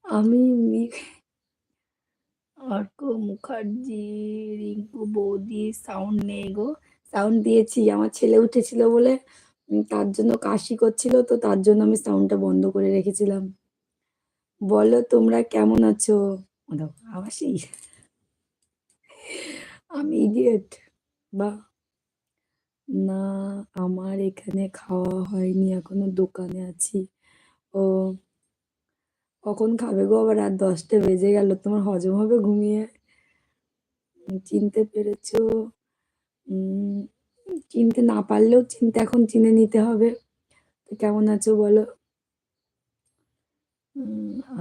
আমি অর্ক মুখার্জি, রিঙ্কু বৌদি সাউন্ড নেই গো। সাউন্ড দিয়েছি, আমার ছেলে উঠেছিল বলে তার জন্য কাশি করছিল, তো তার জন্য আমি সাউন্ডটা বন্ধ করে রেখেছিলাম। বলো তোমরা কেমন আছো? ও দেখো, আবার সেই আমি ইডিয়েট। বা না, আমার এখানে খাওয়া হয়নি এখনো, দোকানে আছি। ও, কখন খাবে গো? আবার রাত 10টা বেজে গেল, তোমার হজম হবে ঘুমিয়ে? চিনতে পেরেছো? উম চিনতে না পারলেও এখন চিনে নিতে হবে। তো কেমন আছো বলো?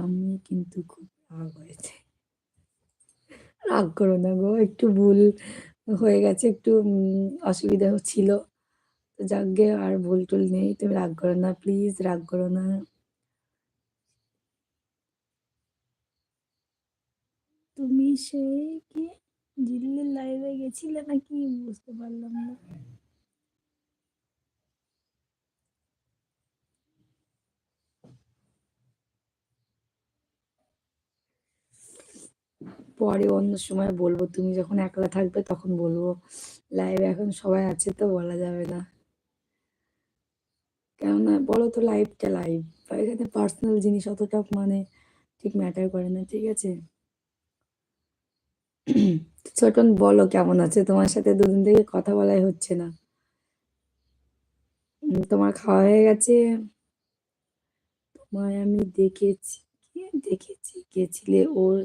আমি কিন্তু খুব রাগ হয়েছে। রাগ করো না গো, একটু ভুল হয়ে গেছে, একটু অসুবিধা ছিল। তো যাকগে, আর ভুল টুল নেই, তুমি রাগ করো না, প্লিজ রাগ করো না। তুমি সেই কি দিল্লির লাইভে গেছিলে নাকি? বুঝতে পারলাম না। পরে অন্য সময় বলবো, তুমি যখন একলা থাকবে তখন বলবো। লাইভে এখন সবাই আছে তো বলা যাবে না। কেননা বলো তো, লাইভটা লাইভ, এখানে পার্সোনাল জিনিস অতটা মানে ঠিক ম্যাটার করে না, ঠিক আছে? ছোটন বলো কেমন আছে? তোমার সাথে দুদিন থেকে কথা বলাই হচ্ছে না। তোমার খাওয়া হয়ে গেছে? তোমায় আমি দেখেছি। কি দেখেছি? গেছিলে ওর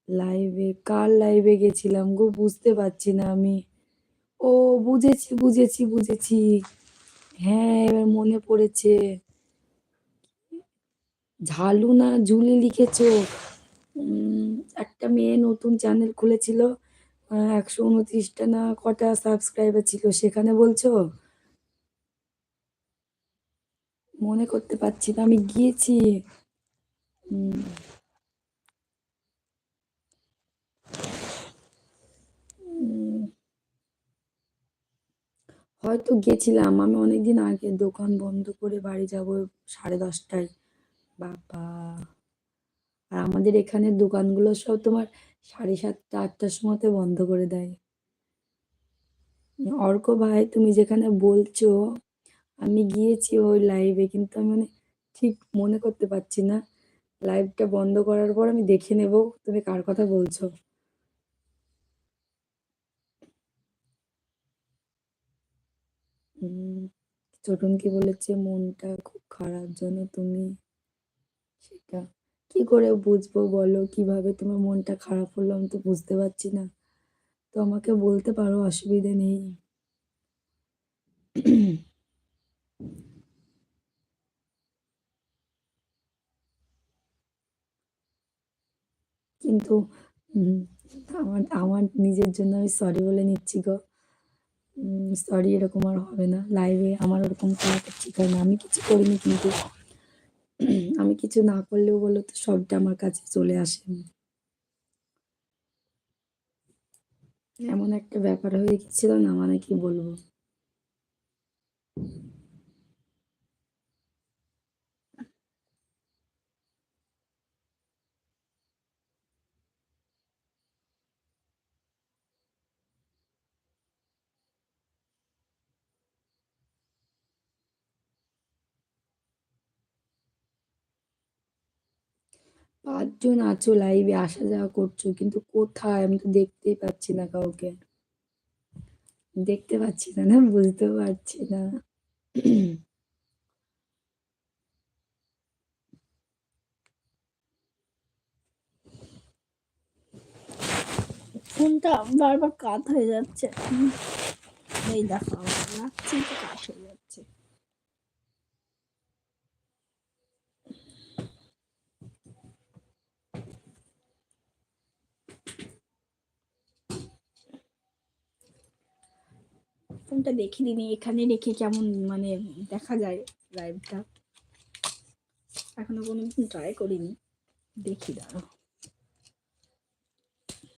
লাইভে? কার লাইভে গেছিলাম গো, বুঝতে পারছি না আমি। ও, বুঝেছি বুঝেছি বুঝেছি। হ্যাঁ, এবার মনে পড়েছে। ঝালু না ঝুলি লিখেছো। উম, একটা মেয়ে নতুন চ্যানেল খুলেছিল, 129টা না কটা সাবস্ক্রাইবার ছিল, সেখানে বলছো? মনে করতে পারছি না, আমি গিয়েছি। উম, উম, হয়তো গেছিলাম আমি অনেকদিন আগে, দোকান বন্ধ করে বাড়ি যাব 10:30টায়। বাবা, আর আমাদের এখানের দোকানগুলো সব তোমার 7:30-8টার সময়তে বন্ধ করে দেয়। অর্ক ভাই, তুমি যেখানে বলছো আমি গিয়েছি ওই লাইভে, কিন্তু আমি মানে ঠিক মনে করতে পারছি না। লাইভটা বন্ধ করার পর আমি দেখে নেব তুমি কার কথা বলছো। উম, ছোটন কি বলেছে? মনটা খুব খারাপ জানো তুমি? সেটা কি করে বুঝবো বলো? কিভাবে তোমার মনটা খারাপ হলো আমি তো বুঝতে পারছি না। তো আমাকে বলতে পারো, অসুবিধে নেই। কিন্তু উম, আমার আমার নিজের জন্য আমি সরি বলে নিচ্ছি গো। সরি, এরকম আর হবে না। লাইভে আমার ওরকম করাটা ঠিক হয় না, আমি কিছু করিনি কিন্তু। আমি কিছু না করলেও বলো তো, সবটা আমার কাছে চলে আসে। এমন একটা ব্যাপার হয়ে গেছিল না, মানে কি বলবো। 5 জন আছো লাইভে, আসা যাওয়া করছো, কিন্তু কোথায় আমি তো দেখতেই পাচ্ছি না কাউকে। দেখতে পাচ্ছি না, না বুঝতে পারছি না। ফোনটা বারবার কাত হয়ে যাচ্ছে। এই দেখো, আবার রাখছি তো কাত হয়ে যাচ্ছে। ফোনটা দেখে দিনি, এখানে রেখে কেমন মানে দেখা যায় লাইভটা। এখনো কোনোদিন ট্রাই করিনি, দেখি দাঁড়াও।